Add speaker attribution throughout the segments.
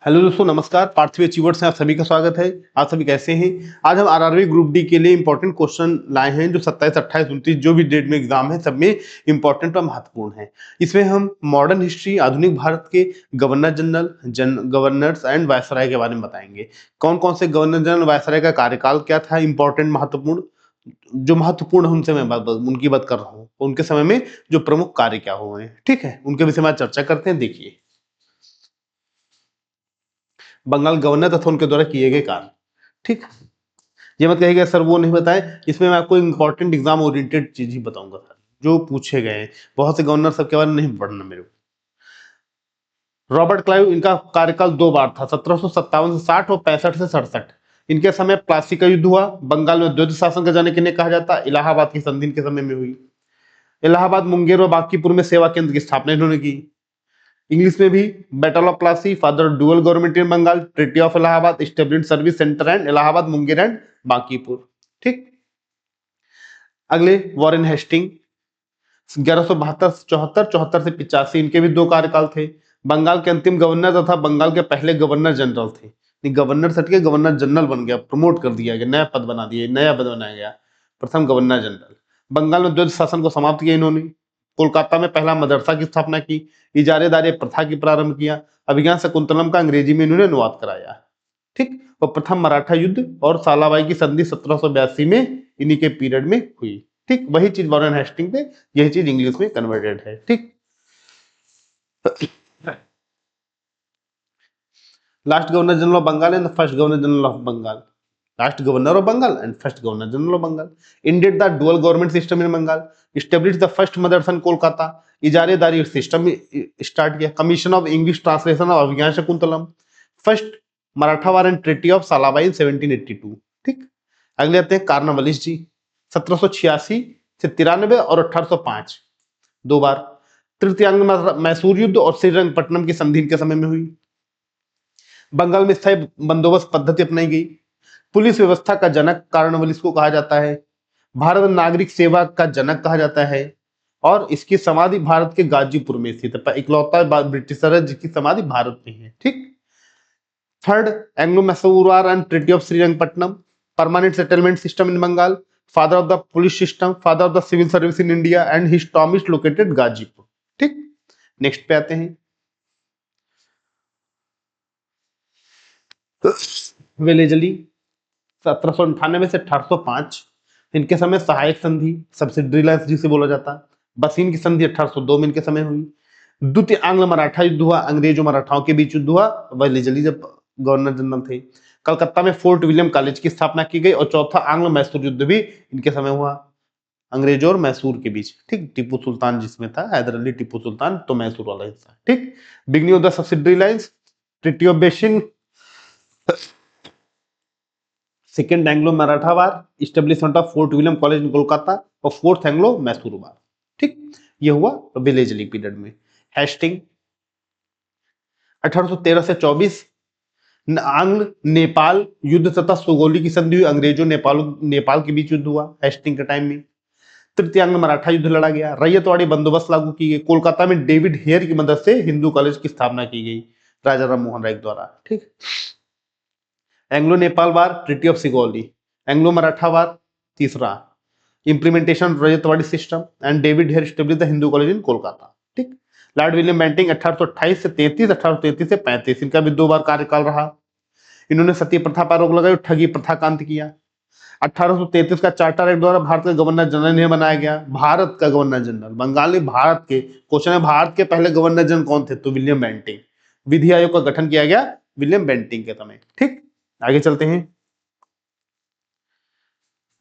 Speaker 1: Hello दोस्तों, नमस्कार। पार्थिव achievers में आप सभी का स्वागत है। आप सभी कैसे हैं? आज हम आरआरबी ग्रुप डी के लिए इंपॉर्टेंट क्वेश्चन लाए हैं जो 27, 28, 29 जो भी डेट में एग्जाम है सब में इंपॉर्टेंट और महत्वपूर्ण है। इसमें हम मॉडर्न हिस्ट्री, आधुनिक भारत के governor general, governors and viceroy के बारे में बताएंगे। कौन कौन से गवर्नर जनरल, वायसराय का कार्यकाल क्या था, इंपॉर्टेंट, महत्वपूर्ण, जो महत्वपूर्ण है उनसे मैं उनकी बात कर रहा हूँ। उनके समय में जो प्रमुख कार्य क्या हुए हैं, ठीक है, उनके विषय में आज चर्चा करते हैं। देखिए, बंगाल गवर्नर तथा उनके द्वारा किए गए कार्य, ठीक। ये मत कहिएगा सर वो नहीं बताए, इसमें मैं आपको इंपॉर्टेंट एग्जाम ओरिएंटेड चीज ही बताऊंगा सर, जो पूछे गए हैं। बहुत से गवर्नर सब के बारे में नहीं पढ़ना मेरे को। रॉबर्ट क्लाइव, इनका कार्यकाल 2 बार था, 1757 से 60 और 65 से 67। इनके समय प्लासी का युद्ध हुआ। बंगाल में द्वैत शासन का जाने किन्हें कहा जाता है? इलाहाबाद की संधि के समय में हुई। इलाहाबाद, मुंगेर और बांकीपुर में सेवा केंद्र की स्थापना इन्होंने की। इंग्लिश में भी, battle of Plassey, father dual government in Bengal, treaty of Allahabad, establish service centre and Allahabad, Munger and Bankipur, ठीक। अगले, वॉरेन हेस्टिंग, 1172 से 74, 74 से 85, इनके भी 2 कार्यकाल थे। बंगाल के अंतिम गवर्नर तथा बंगाल के पहले गवर्नर जनरल थे। गवर्नर सट के गवर्नर जनरल बन गया, प्रमोट कर दिया गया, नया पद बना दिया, नया पद बनाया गया, प्रथम गवर्नर जनरल। बंगाल में द्वैत शासन को समाप्त किया इन्होंने। कोलकाता में पहला मदरसा की स्थापना की। इजारेदारी प्रथा की प्रारंभ किया। अभिज्ञान शकुंतलम का अंग्रेजी में इन्होंने अनुवाद कराया, ठीक। और प्रथम मराठा युद्ध और सालाबाई की संधि 1782 में इन्हीं के पीरियड में हुई, ठीक। वही चीज वॉरेन हेस्टिंग पे, यही चीज इंग्लिश में कन्वर्टेड है, ठीक। Last governor general of Bengal and first governor general of Bengal. Last governor of Bengal and first governor general of Bengal. Ended the dual government system in Bengal. Establish the first madrasa in Kolkata. इजारेदारी system start किया। Commission of English translation of Abhijnan Shakuntalam. First Maratha war and treaty of Salbai in 1782, ठीक। अगले आते हैं Cornwallis जी, 1786 से 93 और 1805, 2 बार। तृतीयांग मैसूर युद्ध और श्रीरंगपट्टनम की संधि के समय में हुई। बंगाल में स्थायी बंदोबस्त पद्धति अपनाई गई। पुलिस व्यवस्था का जनक कार्नवालिस को कहा जाता है। भारत नागरिक सेवा का जनक कहा जाता है। और इसकी समाधि भारत के गाजीपुर में स्थित है, इकलौता ब्रिटिशर है जिसकी समाधि भारत में है, ठीक। Third, Anglo Mysore war and treaty of Srirangapatnam. Permanent settlement system in Bengal. Father of the police system, father of the civil service in India and his tomb is located Ghazipur, ठीक। नेक्स्ट पे आते हैं, वेलेजली, 1798 से 1805। इनके समय सहायक संधि, सब्सिडरी लाइन्स जिसे बोला जाता है। बसीन की संधि 1802 में इनके समय हुई। द्वितीय आंग्ल मराठा युद्ध हुआ, अंग्रेजों मराठाओं के बीच युद्ध हुआ, वेलेजली जब गवर्नर जनरल थे। कलकत्ता में फोर्ट विलियम कॉलेज की स्थापना की गई। और चौथा आंग्ल मैसूर युद्ध भी इनके समय हुआ, अंग्रेजों और मैसूर के बीच, ठीक। टीपू सुल्तान जिसमें था, हैदर अली टीपू सुल्तान, तो मैसूर वाला हिस्सा, ठीक। Beginning of the subsidiary lines, treaty of basin, second Anglo Maratha war, establishment of fort William college in Kolkata, और फोर्थ एंग्लो मैसूर वार, ठीक। ये हुआ विलेजली पीरियड में। हेस्टिंग, 1813 से 24, आंग्ल नेपाल युद्ध तथा सुगोली की संधि हुई। अंग्रेजों नेपाल के बीच युद्ध हुआ हेस्टिंग के टाइम में। तृतीय आंग्ल मराठा युद्ध लड़ा गया। रैयतवाड़ी बंदोबस्त लागू की गई। कोलकाता में डेविड हेयर की मदद से हिंदू कॉलेज की स्थापना की गई राजा राम मोहन राय द्वारा, ठीक। Anglo Nepal war, treaty of Sagauli. Anglo Maratha war, तीसरा, इंप्लीमेंटेशन रजतवाड़ी system and David Hare establish the Hindu college in Kolkata, ठीक। लॉर्ड विलियम बेंटिंग 1828 से 33, 1833 से 35, इनका भी 2 बार कार्यकाल रहा। इन्होंने सती प्रथा पर रोक लगाई, ठगी प्रथा का अंत किया। 1833 का चार्टर एक्ट द्वारा भारत का गवर्नर जनरल इन्हें बनाया गया। भारत का गवर्नर जनरल, बंगाली भारत के, क्वेश्चन है भारत के पहले गवर्नर जनरल कौन थे? तो विलियम बेंटिंग। विधि आयोग का गठन किया गया विलियम बेंटिंग के समय, ठीक। आगे चलते हैं।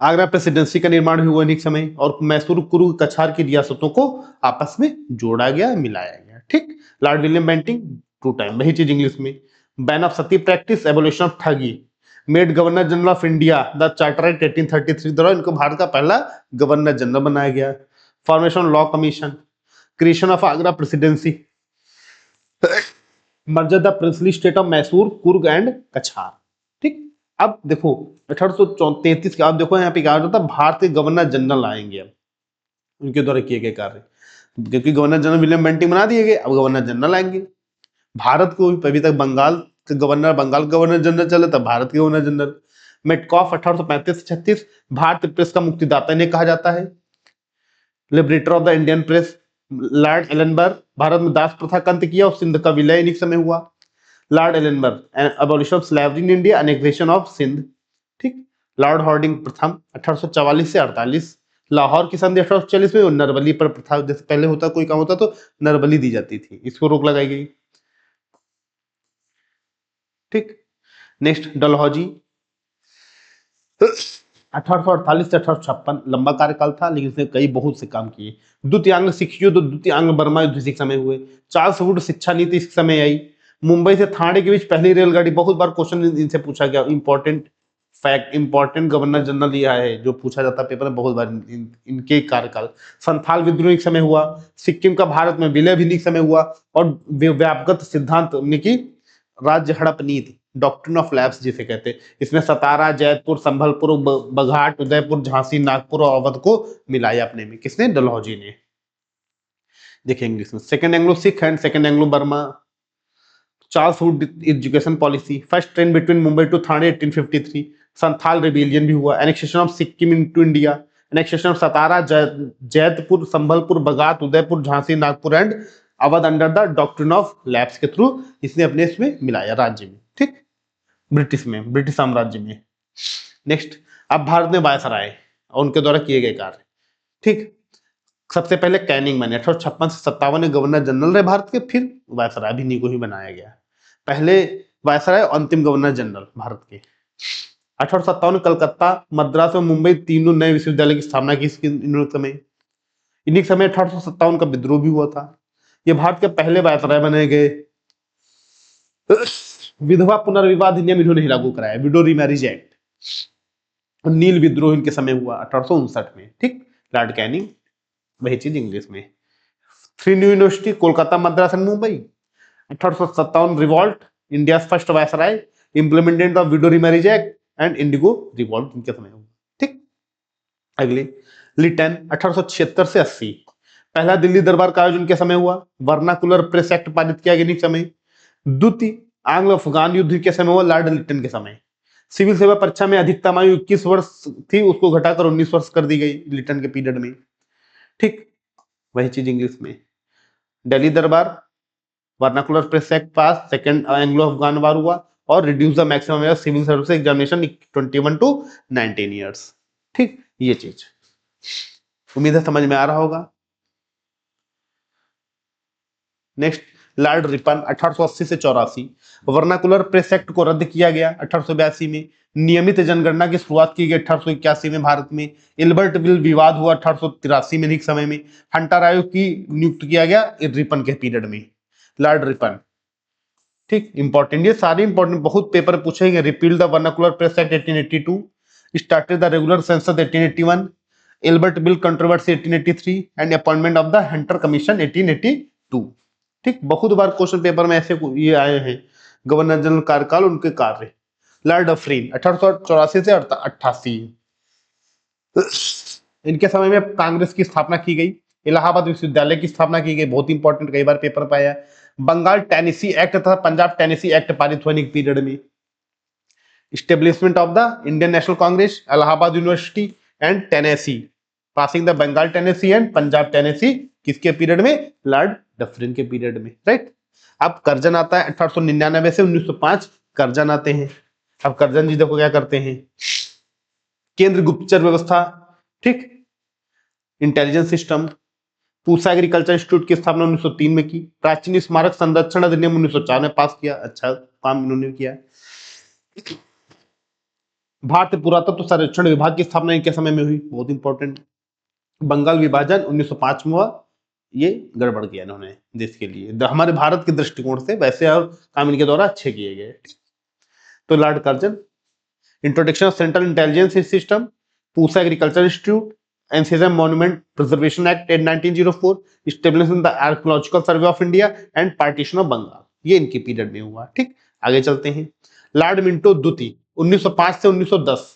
Speaker 1: आगरा प्रेसिडेंसी का निर्माण हुआ इन्हीं समय, और मैसूर, कुर्ग, कछार की रियासतों को आपस में जोड़ा गया, मिलाया गया, ठीक। लॉर्ड विलियम बेंटिंग, 2 टाइम, वही चीज इंग्लिश में। Ban of sati practice, abolition of thuggee, made governor general of India, the charter act 1833 द्वारा इनको भारत का पहला गवर्नर जनरल बनाया गया। Formation law commission, creation of Agra presidency, merger the princely state of Mysore, Coorg and कछार, ठीक। अब देखो 1833 के, आप देखो यहाँ पे क्या होता था, भारत के गवर्नर जनरल आएंगे अब, उनके द्वारा किए गए कार्य, क्योंकि गवर्नर जनरल विलियम बेंटिंग बना दिए गए, अब गवर्नर जनरल आएंगे। भारत को अभी तक बंगाल के गवर्नर बंगाल गवर्नर जनरल चले तब भारत के गवर्नर जनरल। मेटकॉफ 1835 से 36 भारतीय प्रेस का मुक्तिदाता इन्हें कहा जाता है। Liberator of the Indian press lord Ellenborough, Bharat में दास प्रथा का अंत किया और सिंध का विलय इन्हीं समय हुआ। Lord Ellenborough, abolition of slavery in India, annexation of Sindh. ठीक। लॉर्ड हार्डिंग प्रथम 1844 से 48, लाहौर की संधि 1840 में, नरबली पर प्रथा, जैसे पहले होता कोई काम होता तो नरबली दी जाती थी, इसको रोक लगाई गई। ठीक। नेक्स्ट डलहौजी 1848 से 1856, लंबा कार्यकाल था लेकिन इसने कई बहुत से काम किए। द्वितीय आंग्ल सिख युद्ध, द्वितीय आंग्ल बर्मा युद्ध इसी समय हुए। चार्ल्स वुड शिक्षा नीति इस समय आई। मुंबई से थाने के बीच पहली रेलगाड़ी, बहुत बार क्वेश्चन इनसे पूछा गया, important fact, important governor general यह है जो पूछा जाता है पेपर में बहुत बार, इनके कार्यकाल। संथाल विद्रोह एक समय हुआ। सिक्किम का भारत में विलय भी एक समय हुआ। और व्यापक सिद्धांत की राज्य हड़प नीति, डॉक्ट्रिन ऑफ लैप्स जिसे कहते हैं, इसमें सतारा, जैतपुर, संभलपुर, बघाट, उदयपुर, झांसी, नागपुर और अवध को मिलाया अपने में, किसने? डलहौजी ने। देखिए इंग्लिश में, second Anglo Sikh and second Anglo Burma. Charles Wood education policy, first train between Mumbai to Thane 1853। Santhal rebellion भी हुआ। Annexation of Sikkim into India, annexation of Satara, Jaitpur, Sambalpur, Baghat, Udaipur, Jhansi, Nagpur and Awadh under the doctrine of lapse के थ्रू इसने अपने इसमें मिलाया राज्य में। ठीक। ब्रिटिश में, ब्रिटिश साम्राज्य में। नेक्स्ट, अब भारत में वायसराय और उनके द्वारा किए गए कार्य। ठीक। सबसे पहले कैनिंग मैन 1856 से 57 गवर्नर जनरल रहे भारत के, फिर वायसराय भी इन्हीं को ही बनाया गया। पहले वायसराय, अंतिम गवर्नर जनरल भारत के। 1857 कलकत्ता, मद्रास और मुंबई तीनों नए विश्वविद्यालय की स्थापना की इन्हीं समय 1857 का विद्रोह भी हुआ था। ये भारत के पहले वायसराय बने गए। विधवा पुनर्विवाह अधिनियम इन्होंने ही लागू कराया, विडो रीमैरिज एक्ट। नील विद्रोह इनके समय हुआ 1859 में। ठीक। लॉर्ड कैनिंग, वही चीज इंग्लिश में। 3 new university, Kolkata, Madras and Mumbai. 1857 revolt, India first viceroy, implemented the widow remarriage act and Indigo revolt इनके समय हुआ। ठीक। अगले लिटन 1876 से 80, पहला दिल्ली दरबार का आयोजन के समय हुआ। वर्नाकुलर प्रेस एक्ट पारित किया गया समय। द्वितीय आंग्ल अफगान युद्ध के समय हुआ, लॉर्ड लिटन के समय। सिविल सेवा परीक्षा में अधिकतम आयु 21 वर्ष थी, उसको घटाकर 19 वर्ष कर दी गई लिटन के पीरियड में। ठीक। वही चीज इंग्लिश में। Delhi Darbar, vernacular press act pass, second Anglo Afghan war हुआ और reduce the maximum age civil service examination 21 to 19 years. ठीक। ये चीज उम्मीद है समझ में आ रहा होगा। नेक्स्ट, लॉर्ड रिपन 1880 से 84, वर्नाकुलर प्रेस एक्ट को रद्द किया गया 1882 में। नियमित जनगणना की शुरुआत की गई 1881 में भारत में। इल्बर्ट बिल विवाद हुआ 1883 में ठीक समय में। हंटर आयोग की नियुक्त किया गया रिपन के पीरियड में, लॉर्ड रिपन। ठीक। इंपॉर्टेंट, ये सारे इंपॉर्टेंट, बहुत पेपर पूछेंगे। Repeal the vernacular press act 1882, started the regular census 1881, Ilbert bill controversy 1883 and appointment of the Hunter commission 1882। ठीक। बहुत बार क्वेश्चन पेपर में ऐसे ये आए हैं, गवर्नर जनरल कार्यकाल, उनके कार्य। लॉर्ड डफरिन 1884 से 88, इनके समय में कांग्रेस की स्थापना की गई। इलाहाबाद विश्वविद्यालय की स्थापना की गई, बहुत इंपॉर्टेंट, कई बार पेपर में आया। बंगाल टेनेसी एक्ट तथा पंजाब टेनेसी एक्ट पारित हुए पीरियड में। Establishment of the Indian National Congress, Allahabad university and tenancy, passing the Bengal tenancy and Punjab tenancy, किसके पीरियड में? लॉर्ड डफरिन के पीरियड में। राइट। अब कर्जन आता है 1899 से 1905, कर्जन आते हैं। अब कर्जन जी देखो क्या करते हैं, केंद्र गुप्तचर व्यवस्था। ठीक। Intelligence system. Pusa agriculture institute की स्थापना 1903 में की। प्राचीन स्मारक संरक्षण अधिनियम 1904 में पास किया, अच्छा काम इन्होंने किया। भारतीय पुरातत्व सर्वेक्षण विभाग की स्थापना इनके समय में हुई, बहुत इंपॉर्टेंट। बंगाल विभाजन 1905 में हुआ, ये गड़बड़ किया इन्होंने देश के लिए, हमारे भारत के दृष्टिकोण से, वैसे और काम इनके द्वारा अच्छे किए गए। तो lord Curzon. Introduction of central intelligence system, Pusa agriculture institute, ancient monument preservation act 1904, establishment the archaeological survey of India and partition of Bengal, ये इनके पीरियड में हुआ। ठीक। आगे चलते हैं। लॉर्ड मिंटो द्वितीय 1905 से 1910,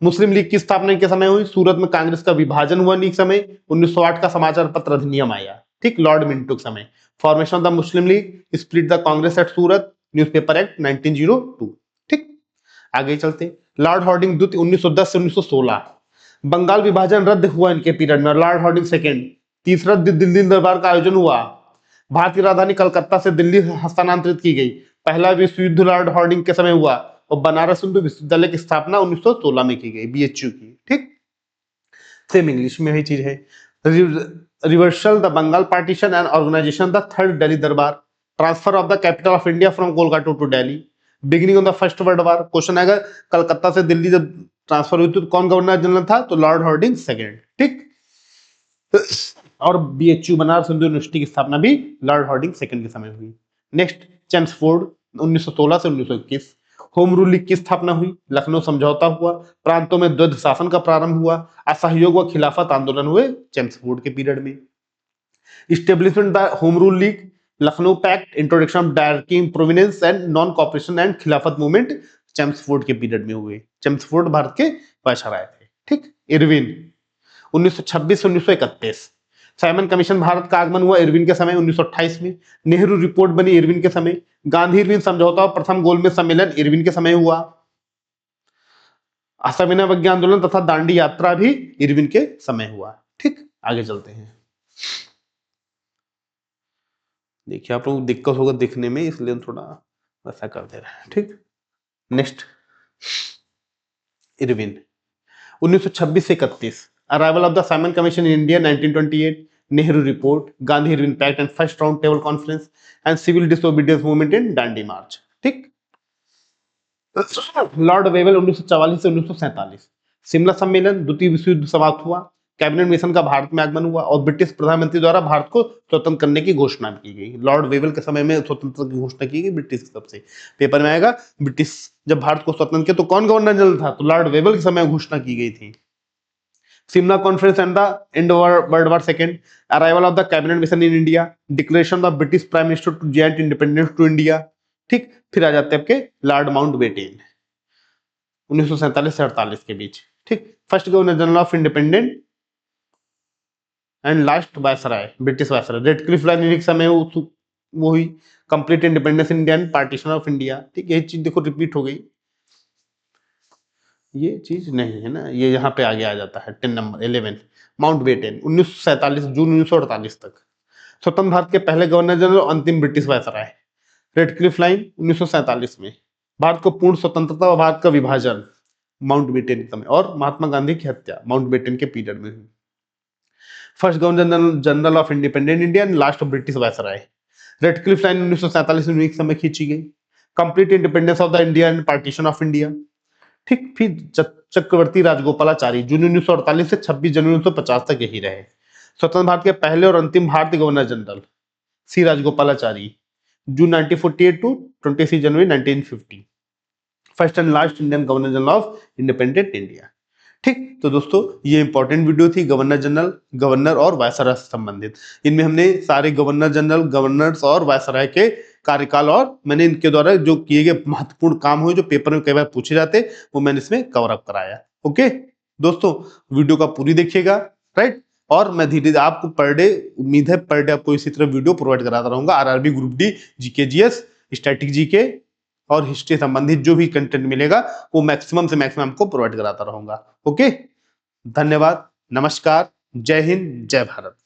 Speaker 1: मुस्लिम लीग की स्थापना के समय हुई। सूरत में कांग्रेस का विभाजन हुआ नीक समय। 1908 का समाचार पत्र अधिनियम आया। ठीक। लॉर्ड मिंटो के समय। Formation of the Muslim League, split the Congress at Surat, newspaper act 1902। ठीक, आगे चलते। लॉर्ड हार्डिंग द्वितीय 1910 से 1916, बंगाल विभाजन रद्द हुआ इनके पीरियड में। लॉर्ड हार्डिंग सेकेंड, तीसरा दिल्ली दरबार का आयोजन हुआ, भारत की राजधानी कलकत्ता से दिल्ली हस्तांतरित की गई। पहला विश्व युद्ध लॉर्ड हार्डिंग के समय हुआ और बनारस हिंदू विश्वविद्यालय की स्थापना 1916 में की गई, बीएचयू की। ठीक, सेम इंग्लिश में ही चीज है। Reversal the Bengal partition and organization the third Delhi Darbar, transfer of the capital of India from Kolkata to Delhi, beginning of the first world war. Question आएगा कलकत्ता से दिल्ली जब ट्रांसफर हुई तो कौन गवर्नर जनरल था, तो लॉर्ड हार्डिंग सेकेंड। ठीक, और बीएचयू बनारस हिंदू यूनिवर्सिटी की स्थापना भी लॉर्ड हार्डिंग सेकंड के समय हुई। नेक्स्ट, चेम्सफोर्ड 1916 से 1921, होम रूल लीग की स्थापना हुई, लखनऊ समझौता हुआ, प्रांतों में द्वैध शासन का प्रारंभ हुआ, असहयोग व खिलाफत आंदोलन हुए चेम्सफोर्ड के पीरियड में। Establishment the home rule league, Lucknow pact, introduction of dyarchy provinces and non cooperation and Khilafat movement Chelmsford के पीरियड में हुए। चेम्सफोर्ड भारत के वायसराय थे। ठीक, इरविन 1926 से 1931, साइमन कमीशन भारत का आगमन हुआ इरविन के समय 1928 में, नेहरू रिपोर्ट बनी इरविन के समय, गांधी इरविन समझौता और प्रथम गोलमेज सम्मेलन इरविन के समय हुआ, असविनय अवज्ञा आंदोलन तथा दांडी यात्रा भी इरविन के समय हुआ। ठीक, आगे चलते हैं। देखिए आप लोग दिक्कत होगा दिखने में, इसलिए थोड़ा वैसा कर दे रहे हैं। ठीक, नेक्स्ट, इरविन 1926 से 31, arrival of the Simon commission in India 1928, Nehru report, Gandhi Irwin pact and first round table conference and civil disobedience movement in Dandi march. ठीक, लॉर्ड वेवल 1944 से 1947, शिमला सम्मेलन, द्वितीय विश्व युद्ध समाप्त हुआ, कैबिनेट मिशन का भारत में आगमन हुआ और ब्रिटिश प्रधानमंत्री द्वारा भारत को स्वतंत्र करने की घोषणा की गई। लॉर्ड वेवल के समय में स्वतंत्रता की घोषणा की गई ब्रिटिश की तरफ से। पेपर में आएगा ब्रिटिश जब भारत को स्वतंत्र किया तो कौन गवर्नर जनरल था, तो लॉर्ड वेवल के समय घोषणा की गई थी। Simla Conference and the end of World War II, arrival of the cabinet mission in India, declaration of British Prime Minister to grant independence to India। ठीक, फिर आ जाते हैं आपके लॉर्ड माउंटबेटन 1947 से 48 के बीच। ठीक, first governor general of independent and last viceroy, British viceroy. Radcliffe line के समय वो हुई, complete independence India and partition of India. ठीक, यही चीज देखो रिपीट हो गई, ये चीज नहीं है ना, ये यहाँ पे आगे आ जाता है 10 नंबर 11, माउंटबेटन 1947 जून 1948 तक, स्वतंत्र भारत के पहले गवर्नर जनरल और अंतिम ब्रिटिश वायसराय। रेडक्लिफ लाइन 1947 में, भारत को पूर्ण स्वतंत्रता व भारत का विभाजन माउंटबेटन के समय, और महात्मा गांधी की हत्या माउंटबेटन के पीरियड में हुई। First governor general of independent India and last British viceroy. Radcliffe line 1947 में एक समय खींची गई। Complete independence of the India and partition of India. ठीक, फिर चक्रवर्ती राजगोपालाचारी जून 1948 से 26 जनवरी 1950 तक यही रहे। स्वतंत्र भारत के पहले और अंतिम भारतीय governor general C Rajagopalachari June 1948 to 26 January 1950, first and last Indian governor general of independent India. ठीक, तो दोस्तों ये इंपॉर्टेंट वीडियो थी गवर्नर जनरल, गवर्नर और वायसराय से संबंधित। इनमें हमने सारे गवर्नर जनरल, गवर्नर्स और वायसराय के कार्यकाल और मैंने इनके द्वारा जो किए गए महत्वपूर्ण काम हुए जो पेपर में कई बार पूछे जाते वो मैंने इसमें कवर अप कराया। ओके दोस्तों, वीडियो का पूरी देखिएगा, राइट। और मैं धीरे धीरे आपको पर डे, उम्मीद है पर डे आपको इसी तरह वीडियो प्रोवाइड कराता रहूंगा। RRB group D, GK GS, static GK और हिस्ट्री संबंधित जो भी कंटेंट मिलेगा वो मैक्सिमम से मैक्सिमम आपको प्रोवाइड कराता रहूंगा। ओके, धन्यवाद, नमस्कार, जय हिंद, जय भारत।